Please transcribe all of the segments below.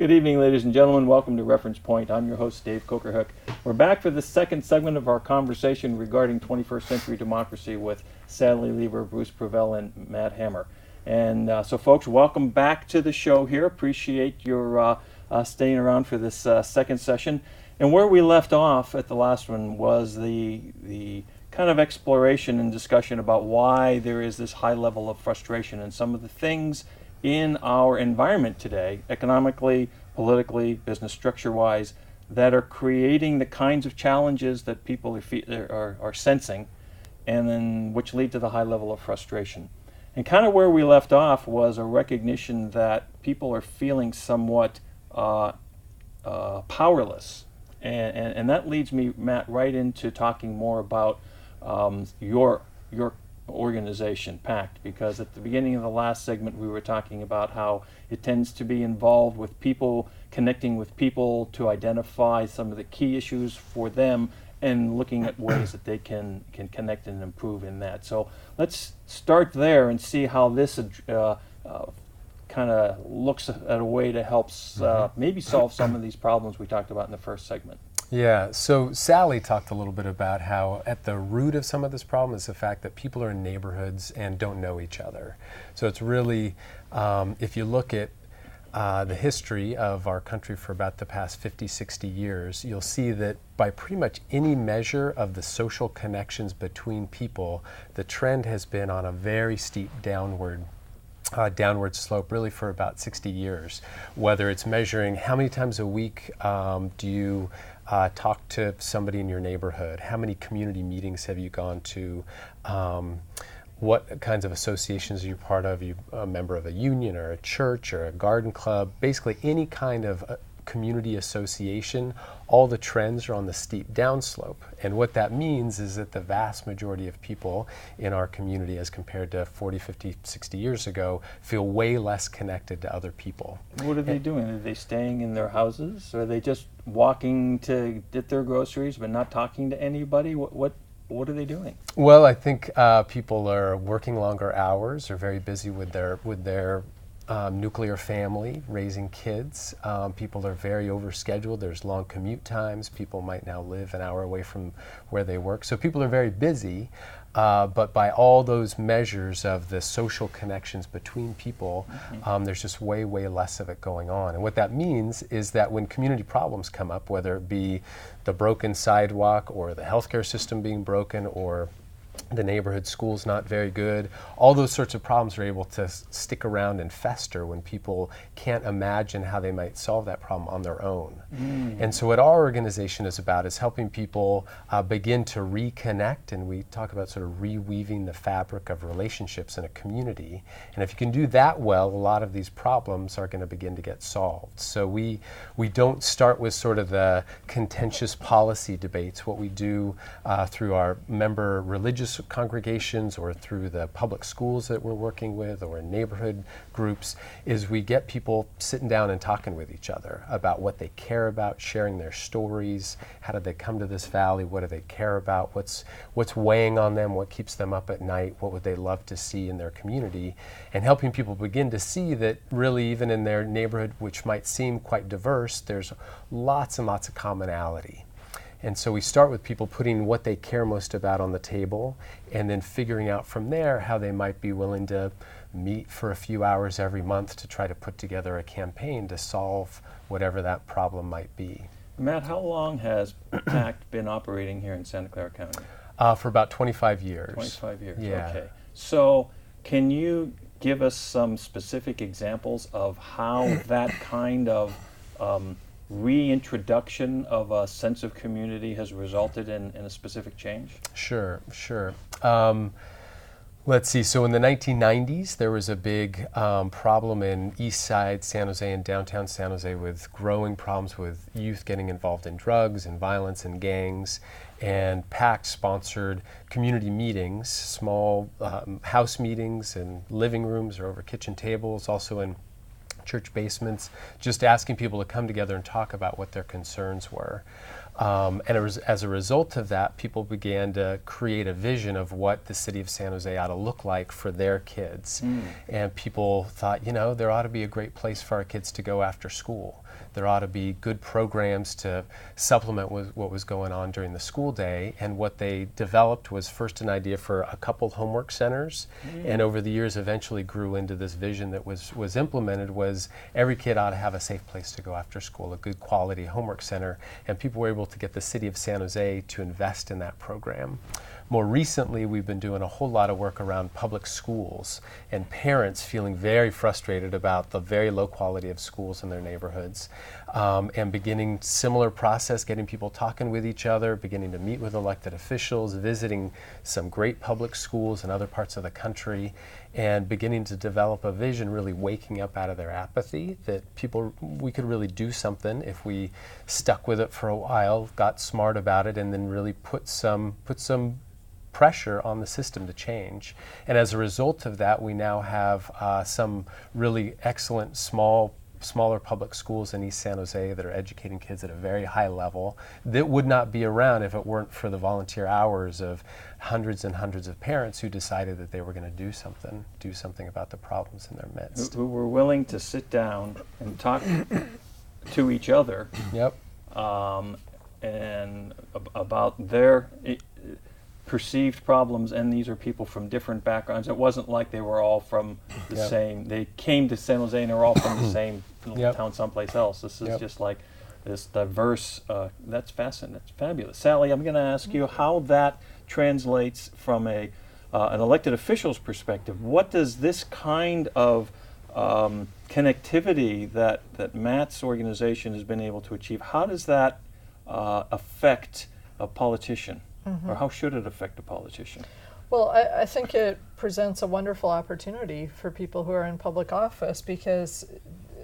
Good evening, ladies and gentlemen. Welcome to Reference Point. I'm your host, Dave Cokerhook. We're back for the second segment of our conversation regarding 21st century democracy with Sally Lieber, Bruce Preville, and Matt Hammer. And so, folks, welcome back to the show here. Appreciate your staying around for this second session. And where we left off at the last one was the kind of exploration and discussion about why there is this high level of frustration and some of the things in our environment today, economically, politically, business structure-wise, that are creating the kinds of challenges that people are sensing, and then which lead to the high level of frustration. And kind of where we left off was a recognition that people are feeling somewhat powerless. And that leads me, Matt, right into talking more about your organization, PACT, because at the beginning of the last segment we were talking about how it tends to be involved with people, connecting with people to identify some of the key issues for them and looking at ways that they can connect and improve in that. So let's start there and see how this kind of looks at a way to help maybe solve some of these problems we talked about in the first segment. Yeah, so Sally talked a little bit about how at the root of some of this problem is the fact that people are in neighborhoods and don't know each other. So it's really, if you look at the history of our country for about the past 50, 60 years, you'll see that by pretty much any measure of the social connections between people, the trend has been on a very steep downward slope really for about 60 years. Whether it's measuring how many times a week do you talk to somebody in your neighborhood, how many community meetings have you gone to, what kinds of associations are you part of, are you a member of a union or a church or a garden club, basically any kind of community association, all the trends are on the steep downslope. And what that means is that the vast majority of people in our community as compared to 40, 50, 60 years ago feel way less connected to other people. What are they doing? Are they staying in their houses? Are they just walking to get their groceries but not talking to anybody? What are they doing? Well, I think people are working longer hours, are very busy with their nuclear family, raising kids. People are very overscheduled. There's long commute times. People might now live an hour away from where they work. So people are very busy, but by all those measures of the social connections between people, there's just way, way less of it going on. And what that means is that when community problems come up, whether it be the broken sidewalk or the healthcare system being broken or the neighborhood school's not very good, all those sorts of problems are able to stick around and fester when people can't imagine how they might solve that problem on their own. And so what our organization is about is helping people begin to reconnect, and we talk about sort of reweaving the fabric of relationships in a community. And if you can do that well, a lot of these problems are going to begin to get solved. So we don't start with sort of the contentious policy debates. What we do through our member religious congregations or through the public schools that we're working with or in neighborhood groups is we get people sitting down and talking with each other about what they care about, sharing their stories, how did they come to this valley, what do they care about, what's weighing on them, what keeps them up at night, what would they love to see in their community, and helping people begin to see that really even in their neighborhood, which might seem quite diverse, there's lots and lots of commonality. And so we start with people putting what they care most about on the table and then figuring out from there how they might be willing to meet for a few hours every month to try to put together a campaign to solve whatever that problem might be. Matt, how long has PACT been operating here in Santa Clara County? For about 25 years. 25 years, yeah. Okay. So can you give us some specific examples of how that kind of reintroduction of a sense of community has resulted in a specific change? Sure. Let's see, so in the 1990s, there was a big problem in East Side San Jose and downtown San Jose with growing problems with youth getting involved in drugs and violence and gangs. And PACT sponsored community meetings, small house meetings in living rooms or over kitchen tables, also in church basements, just asking people to come together and talk about what their concerns were. And it was, as a result of that, people began to create a vision of what the city of San Jose ought to look like for their kids. And people thought, there ought to be a great place for our kids to go after school. There ought to be good programs to supplement with what was going on during the school day. And what they developed was first an idea for a couple homework centers, and over the years eventually grew into this vision that was implemented, was every kid ought to have a safe place to go after school, a good quality homework center, and people were able to get the city of San Jose to invest in that program. More recently, we've been doing a whole lot of work around public schools and parents feeling very frustrated about the very low quality of schools in their neighborhoods, and beginning similar process, getting people talking with each other, beginning to meet with elected officials, visiting some great public schools in other parts of the country, and beginning to develop a vision, really waking up out of their apathy, that we could really do something if we stuck with it for a while, got smart about it, and then really put some pressure on the system to change. And as a result of that, we now have some really excellent smaller public schools in East San Jose that are educating kids at a very high level that would not be around if it weren't for the volunteer hours of hundreds and hundreds of parents who decided that they were going to do something about the problems in their midst. Who were willing to sit down and talk to each other. Yep. And about their perceived problems, and these are people from different backgrounds. It wasn't like they were all from the same, they came to San Jose and they were all from the same town someplace else. This is just like this diverse, that's fascinating, that's fabulous. Sally, I'm going to ask you how that translates from an elected official's perspective. What does this kind of connectivity that Matt's organization has been able to achieve, how does that affect a politician? Or how should it affect a politician? Well, I think it presents a wonderful opportunity for people who are in public office, because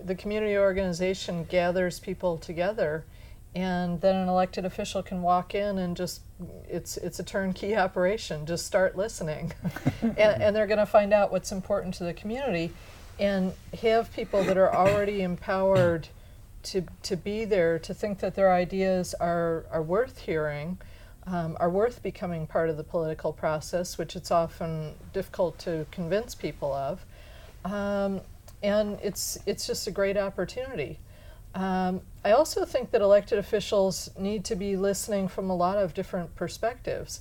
the community organization gathers people together, and then an elected official can walk in and just, it's a turnkey operation, just start listening. and they're going to find out what's important to the community, and have people that are already empowered to be there, to think that their ideas are worth hearing, are worth becoming part of the political process, which it's often difficult to convince people of. And it's just a great opportunity. I also think that elected officials need to be listening from a lot of different perspectives.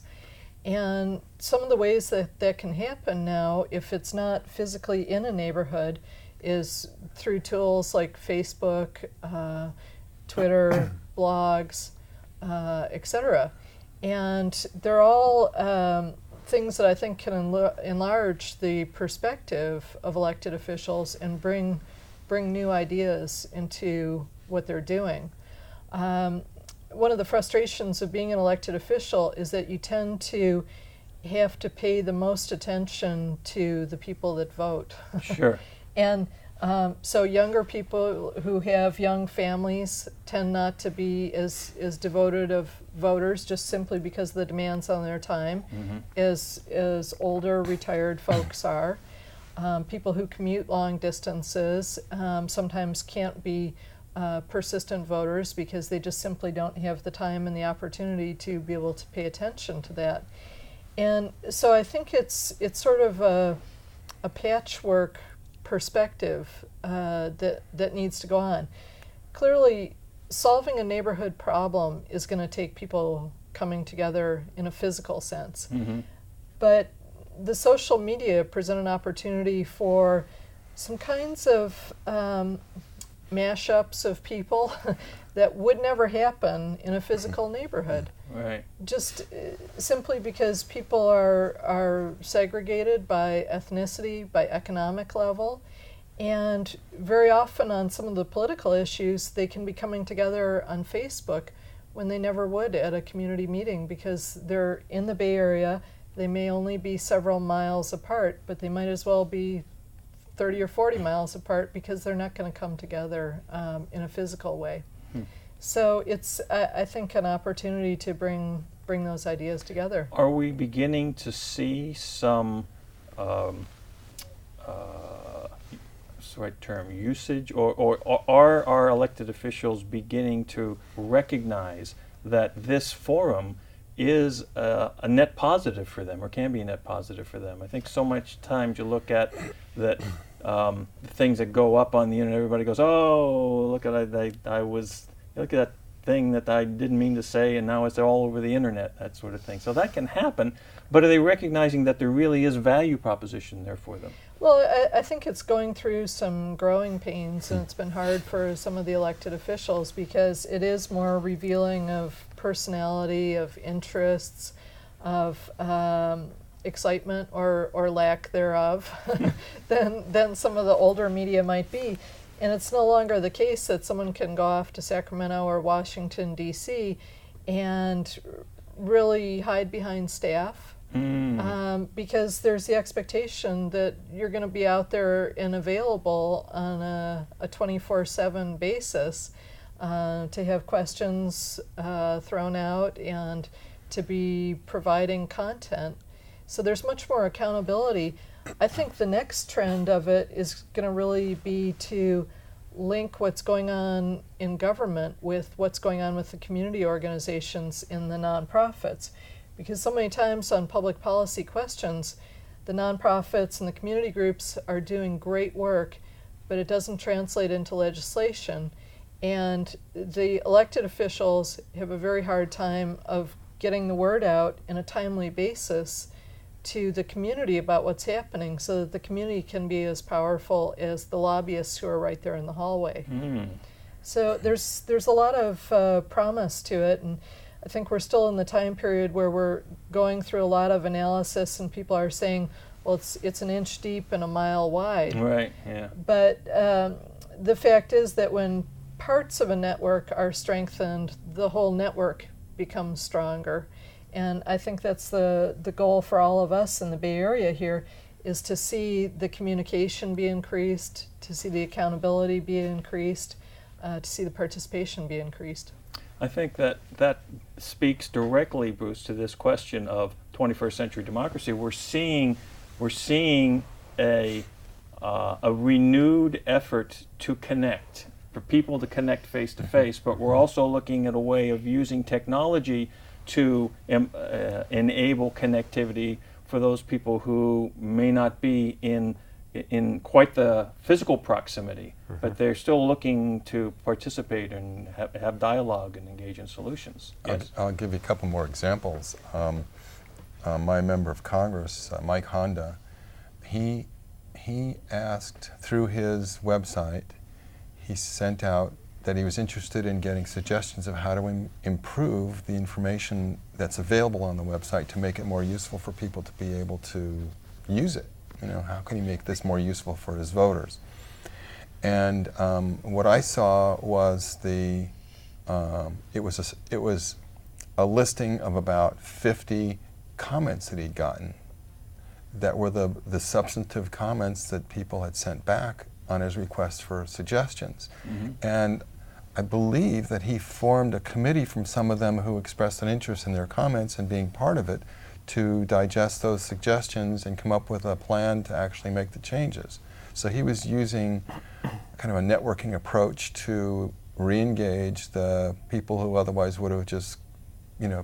And some of the ways that can happen now, if it's not physically in a neighborhood, is through tools like Facebook, Twitter, blogs, etc. And they're all things that I think can enlarge the perspective of elected officials and bring new ideas into what they're doing. One of the frustrations of being an elected official is that you tend to have to pay the most attention to the people that vote. Sure. And so younger people who have young families tend not to be as devoted of voters, just simply because of the demands on their time, as older retired folks are. People who commute long distances sometimes can't be persistent voters because they just simply don't have the time and the opportunity to be able to pay attention to that. And so I think it's sort of a patchwork perspective that needs to go on. Clearly, solving a neighborhood problem is going to take people coming together in a physical sense. But the social media present an opportunity for some kinds of mashups of people that would never happen in a physical neighborhood. Right. Just simply because people are segregated by ethnicity, by economic level, and very often on some of the political issues, they can be coming together on Facebook when they never would at a community meeting, because they're in the Bay Area. They may only be several miles apart, but they might as well be 30 or 40 miles apart, because they're not going to come together in a physical way. So it's, I think, an opportunity to bring those ideas together. Are we beginning to see some, what's the right term, usage, or are our elected officials beginning to recognize that this forum is a net positive for them, or can be a net positive for them? I think so much times you look at that things that go up on the internet, everybody goes, "Oh, look at look at that thing that I didn't mean to say, and now it's all over the internet," that sort of thing. So that can happen, but are they recognizing that there really is value proposition there for them? Well, I think it's going through some growing pains, and it's been hard for some of the elected officials because it is more revealing of personality, of interests, of excitement or lack thereof than some of the older media might be. And it's no longer the case that someone can go off to Sacramento or Washington, D.C. and really hide behind staff. Because there's the expectation that you're going to be out there and available on a 24/7 basis to have questions thrown out and to be providing content. So there's much more accountability. I think the next trend of it is going to really be to link what's going on in government with what's going on with the community organizations in the nonprofits. Because so many times on public policy questions, the nonprofits and the community groups are doing great work, but it doesn't translate into legislation. And the elected officials have a very hard time of getting the word out in a timely basis to the community about what's happening so that the community can be as powerful as the lobbyists who are right there in the hallway. So there's a lot of promise to it, and I think we're still in the time period where we're going through a lot of analysis and people are saying, well, it's an inch deep and a mile wide. Right, yeah. But the fact is that when parts of a network are strengthened, the whole network becomes stronger. And I think that's the goal for all of us in the Bay Area here, is to see the communication be increased, to see the accountability be increased, to see the participation be increased. I think that speaks directly, Bruce, to this question of 21st century democracy. We're seeing a renewed effort to connect, for people to connect face to face, but we're also looking at a way of using technology to enable connectivity for those people who may not be in quite the physical proximity, but they're still looking to participate and have dialogue and engage in solutions. Yes. I'll give you a couple more examples. My member of Congress, Mike Honda, he asked through his website, he sent out that he was interested in getting suggestions of how to improve the information that's available on the website to make it more useful for people to be able to use it. You know, how can he make this more useful for his voters? And what I saw was it was a listing of about 50 comments that he'd gotten that were the substantive comments that people had sent back on his request for suggestions. And I believe that he formed a committee from some of them who expressed an interest in their comments and being part of it, to digest those suggestions and come up with a plan to actually make the changes. So he was using kind of a networking approach to re-engage the people who otherwise would have just,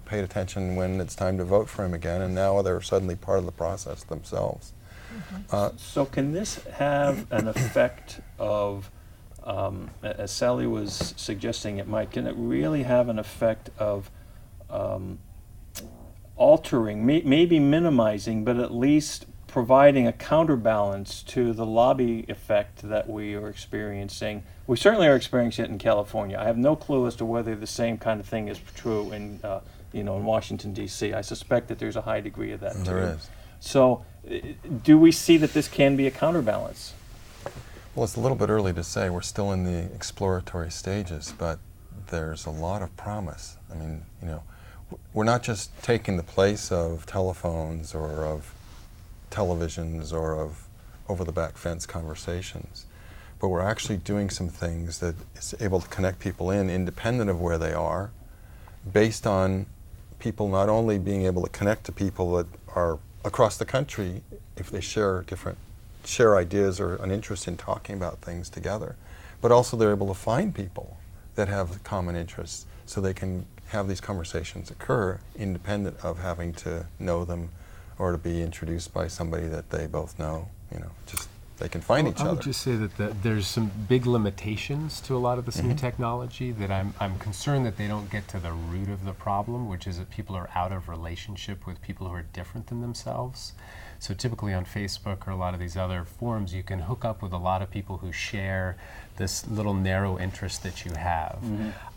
paid attention when it's time to vote for him again, and now they're suddenly part of the process themselves. So can this have an effect of, as Sally was suggesting it might, can it really have an effect of altering, maybe minimizing, but at least providing a counterbalance to the lobby effect that we are experiencing? We certainly are experiencing it in California. I have no clue as to whether the same kind of thing is true in Washington, D.C. I suspect that there's a high degree of that too. There is. So do we see that this can be a counterbalance? Well, it's a little bit early to say. We're still in the exploratory stages, but there's a lot of promise. I mean, we're not just taking the place of telephones or of televisions or of over-the-back fence conversations, but we're actually doing some things that is able to connect people independent of where they are, based on people not only being able to connect to people that are across the country if they share ideas or an interest in talking about things together, but also they're able to find people that have common interests so they can have these conversations occur independent of having to know them or to be introduced by somebody that they both know. Just they can find each I other. would just say that there's some big limitations to a lot of this new technology that I'm concerned that they don't get to the root of the problem, which is that people are out of relationship with people who are different than themselves. So typically on Facebook or a lot of these other forums, you can hook up with a lot of people who share this little narrow interest that you have.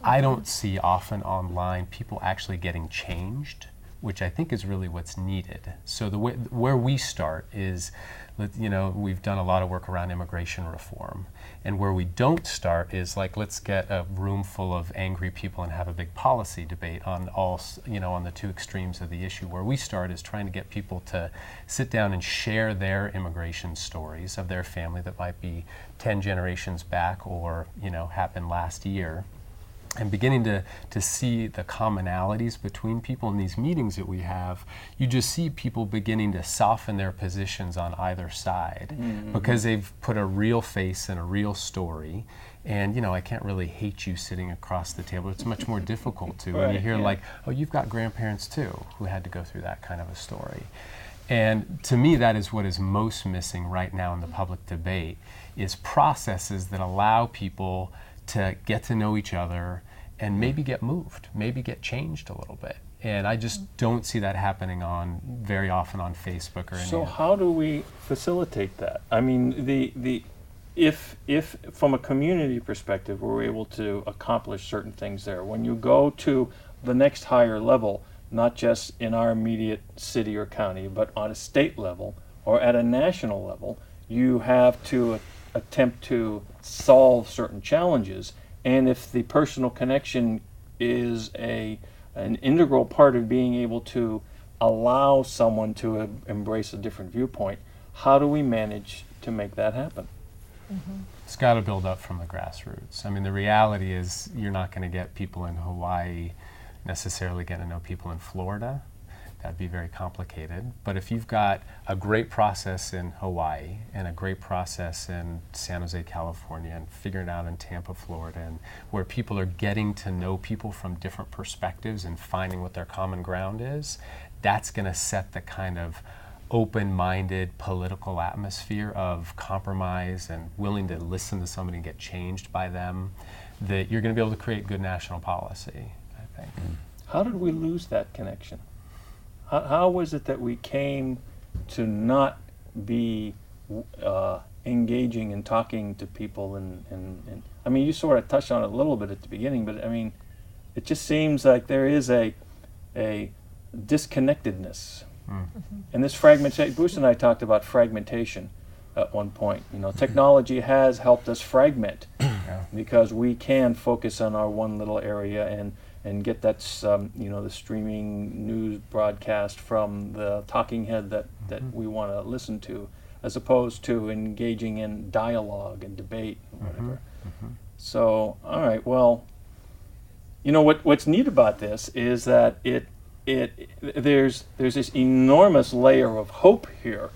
I don't see often online people actually getting changed, which I think is really what's needed. So where we start is, we've done a lot of work around immigration reform. And where we don't start is like, let's get a room full of angry people and have a big policy debate on on the two extremes of the issue. Where we start is trying to get people to sit down and share their immigration stories of their family that might be 10 generations back or, happened last year. And beginning to see the commonalities between people in these meetings that we have, you just see people beginning to soften their positions on either side because they've put a real face and a real story. And, I can't really hate you sitting across the table. It's much more difficult to. When you hear like, oh, you've got grandparents too who had to go through that kind of a story. And to me, that is what is most missing right now in the public debate, is processes that allow people to get to know each other and maybe get moved, maybe get changed a little bit. And I just don't see that happening very often on Facebook or anything. So how do we facilitate that? I mean, if from a community perspective, we're able to accomplish certain things there. When you go to the next higher level, not just in our immediate city or county, but on a state level or at a national level, you have to attempt to solve certain challenges, and if the personal connection is an integral part of being able to allow someone to embrace a different viewpoint, how do we manage to make that happen? It's got to build up from the grassroots. I mean, the reality is you're not going to get people in Hawaii necessarily getting to know people in Florida. That'd be very complicated. But if you've got a great process in Hawaii and a great process in San Jose, California, and figuring it out in Tampa, Florida, and where people are getting to know people from different perspectives and finding what their common ground is, that's going to set the kind of open-minded political atmosphere of compromise and willing to listen to somebody and get changed by them, that you're going to be able to create good national policy, I think. How did we lose that connection? How was it that we came to not be engaging and talking to people? And I mean, you sort of touched on it a little bit at the beginning, but I mean, it just seems like there is a disconnectedness. And this fragmentation, Bruce and I talked about fragmentation at one point. Technology has helped us fragment because we can focus on our one little area and get that, the streaming news broadcast from the talking head that we want to listen to, as opposed to engaging in dialogue and debate and whatever. So, all right, well, what's neat about this is that there's this enormous layer of hope here.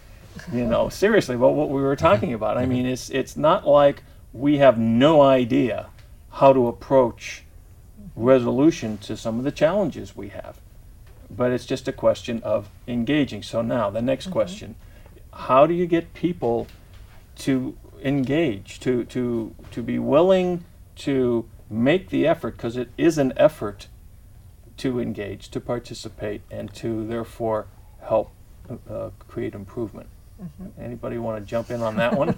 Seriously, about what we were talking about. I mean, it's not like we have no idea how to approach resolution to some of the challenges we have, but it's just a question of engaging. So now the next question: how do you get people to engage, to be willing to make the effort, because it is an effort to engage, to participate, and to therefore help create improvement? Anybody want to jump in on that one?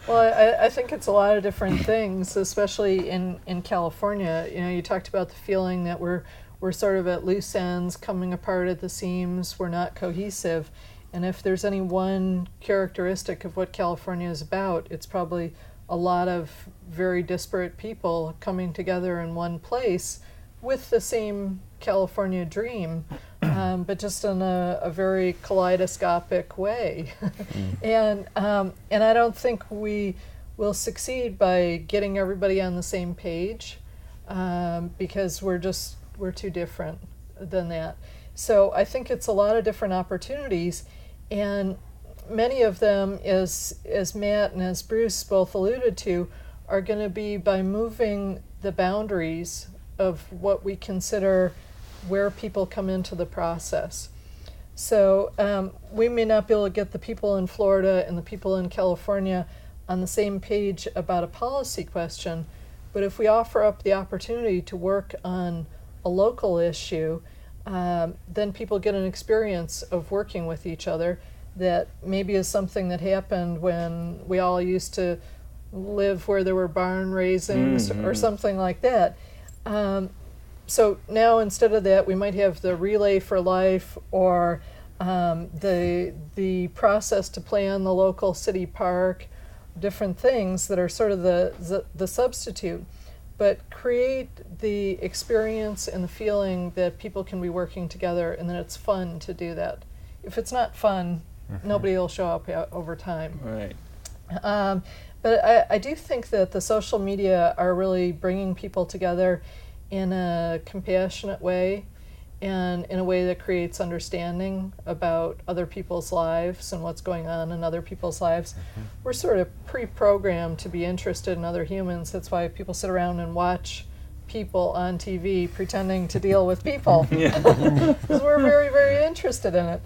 Well, I think it's a lot of different things, especially in California. You talked about the feeling that we're sort of at loose ends, coming apart at the seams, we're not cohesive. And if there's any one characteristic of what California is about, it's probably a lot of very disparate people coming together in one place with the same California dream, but just in a very kaleidoscopic way. And I don't think we will succeed by getting everybody on the same page, because we're too different than that. So I think it's a lot of different opportunities, and many of them, as Matt and as Bruce both alluded to, are going to be by moving the boundaries of what we consider where people come into the process. So we may not be able to get the people in Florida and the people in California on the same page about a policy question, but if we offer up the opportunity to work on a local issue, then people get an experience of working with each other that maybe is something that happened when we all used to live where there were barn raisings or something like that. So now instead of that, we might have the Relay for Life or the process to play on the local city park, different things that are sort of the substitute, but create the experience and the feeling that people can be working together and that it's fun to do that. If it's not fun, nobody will show up over time. Right. But I do think that the social media are really bringing people together in a compassionate way and in a way that creates understanding about other people's lives and what's going on in other people's lives. We're sort of pre-programmed to be interested in other humans. That's why people sit around and watch people on TV pretending to deal with people. Because we're very, very interested in it.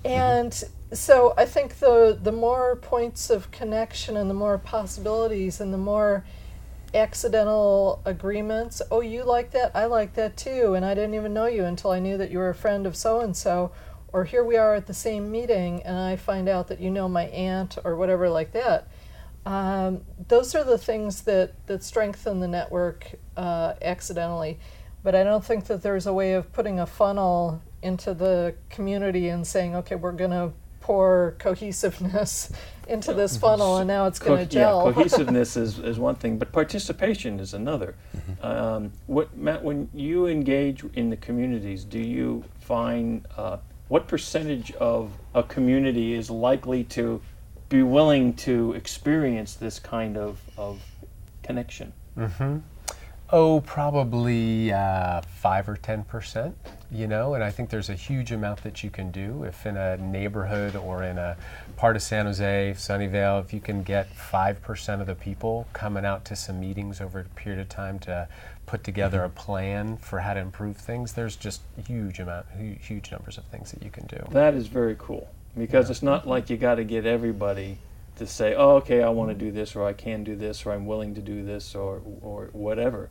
And so I think the more points of connection and the more possibilities and the more accidental agreements, oh, you like that, I like that too, and I didn't even know you until I knew that you were a friend of so-and-so, or here we are at the same meeting and I find out that you know my aunt or whatever like that. Those are the things that strengthen the network accidentally. But I don't think that there's a way of putting a funnel into the community and saying, okay, we're going to pour cohesiveness into this funnel and now it's going to gel. Yeah, cohesiveness is one thing, but participation is another. Matt, when you engage in the communities, do you find what percentage of a community is likely to be willing to experience this kind of connection? Oh, probably 5 or 10%, and I think there's a huge amount that you can do if in a neighborhood or in a part of San Jose, Sunnyvale, if you can get 5% of the people coming out to some meetings over a period of time to put together a plan for how to improve things, there's just huge numbers of things that you can do. That is very cool, because it's not like you got to get everybody to say, oh, okay, I want to do this, or I can do this, or I'm willing to do this, or whatever.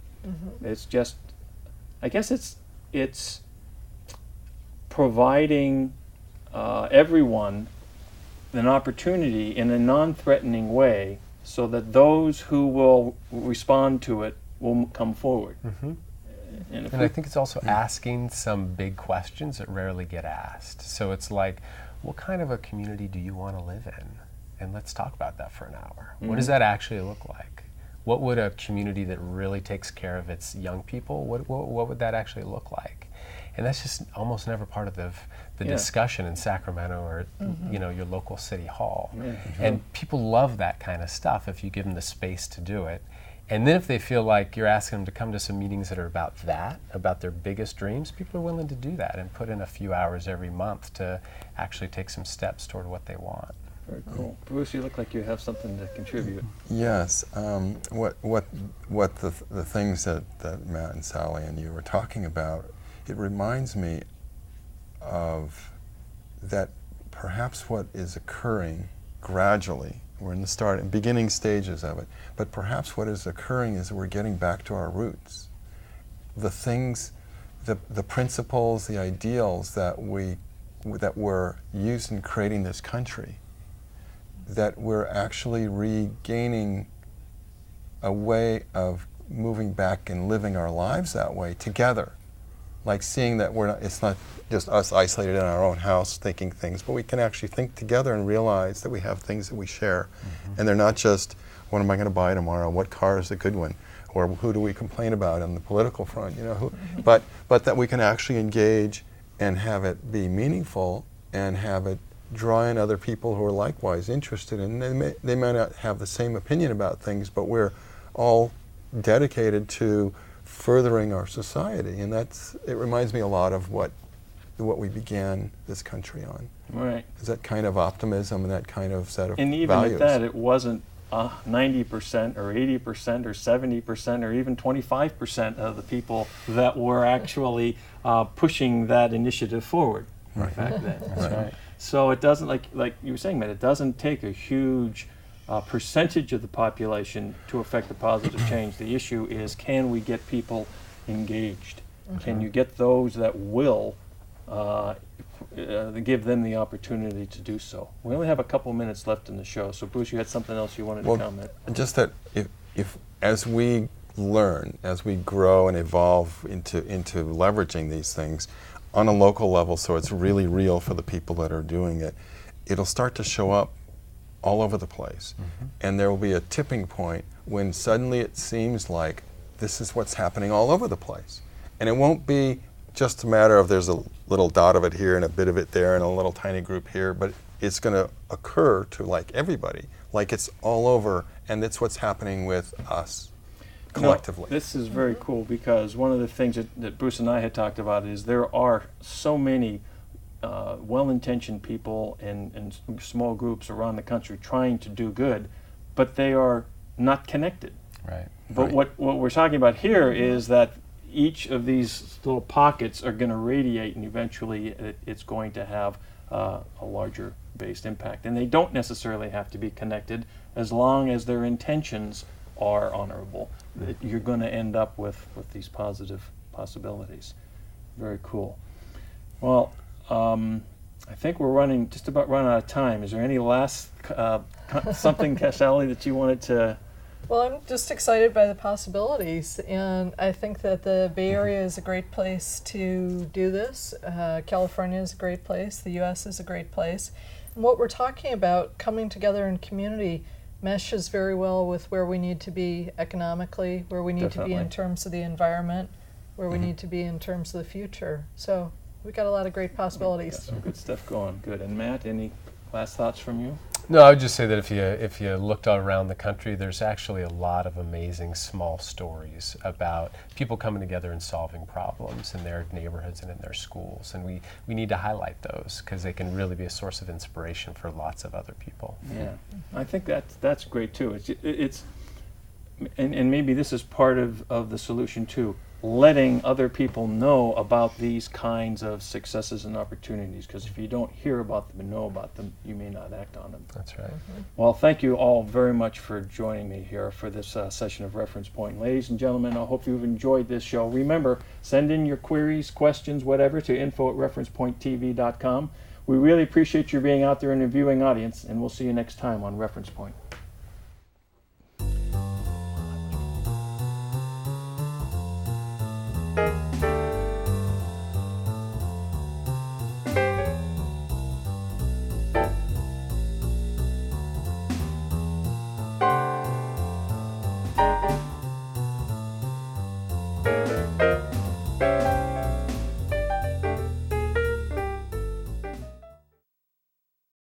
It's just, I guess it's providing everyone an opportunity in a non-threatening way so that those who will respond to it will come forward. And I think it's also asking some big questions that rarely get asked. So it's like, what kind of a community do you want to live in? And let's talk about that for an hour. What does that actually look like? What would a community that really takes care of its young people, what would that actually look like? And that's just almost never part of the discussion in Sacramento or your local city hall. And people love that kind of stuff if you give them the space to do it. And then if they feel like you're asking them to come to some meetings that are about their biggest dreams, people are willing to do that and put in a few hours every month to actually take some steps toward what they want. Very cool. Bruce, you look like you have something to contribute. Yes. What the things that Matt and Sally and you were talking about, it reminds me of that perhaps what is occurring gradually, we're in the beginning stages of it, but perhaps what is occurring is we're getting back to our roots. The things, the principles, the ideals that were used in creating this country, that we're actually regaining a way of moving back and living our lives that way together. Like seeing that it's not just us isolated in our own house thinking things, but we can actually think together and realize that we have things that we share. And they're not just, what am I going to buy tomorrow? What car is a good one? Or who do we complain about on the political front? But that we can actually engage and have it be meaningful and have it draw in other people who are likewise interested, and they may not have the same opinion about things, but we're all dedicated to furthering our society, and it reminds me a lot of what we began this country on. Right. Is that kind of optimism and that kind of set of and even values. at that, it wasn't 90% or 80% or 70% or even 25% of the people that were actually pushing that initiative forward. back then. That's right. So it doesn't, like you were saying, Matt, it doesn't take a huge percentage of the population to affect a positive change. The issue is, can we get people engaged? Can you get those that will give them the opportunity to do so? We only have a couple minutes left in the show, so Bruce, you had something else you wanted to comment? Just that if as we learn, as we grow and evolve into leveraging these things on a local level, so it's really real for the people that are doing it, it'll start to show up all over the place. And there will be a tipping point when suddenly it seems like this is what's happening all over the place. And it won't be just a matter of there's a little dot of it here and a bit of it there and a little tiny group here, but it's going to occur to like everybody, like it's all over, and that's what's happening with us collectively. No, this is very cool, because one of the things that Bruce and I had talked about is there are so many well-intentioned people in small groups around the country trying to do good, but they are not connected. Right. But what we're talking about here is that each of these little pockets are going to radiate, and eventually it's going to have a larger based impact. And they don't necessarily have to be connected, as long as their intentions are honorable. You're going to end up with these positive possibilities. Very cool. Well, I think we're just about running out of time. Is there any last something, Sally, that you wanted to? Well, I'm just excited by the possibilities, and I think that the Bay Area is a great place to do this. California is a great place. The U.S. is a great place. And what we're talking about, coming together in community, meshes very well with where we need to be economically, where we need to be in terms of the environment, where we need to be in terms of the future. So we've got a lot of great possibilities. Got some good stuff going. Good. And Matt, any last thoughts from you? No, I would just say that if you looked around the country, there's actually a lot of amazing small stories about people coming together and solving problems in their neighborhoods and in their schools. And we need to highlight those, because they can really be a source of inspiration for lots of other people. Yeah, I think that's great too. And maybe this is part of the solution too. Letting other people know about these kinds of successes and opportunities, because if you don't hear about them and know about them, you may not act on them. That's right. Well, thank you all very much for joining me here for this session of Reference Point. Ladies and gentlemen, I hope you've enjoyed this show. Remember, send in your queries, questions, whatever, to info@referencepointtv.com. We really appreciate you being out there in the viewing audience, and we'll see you next time on Reference Point.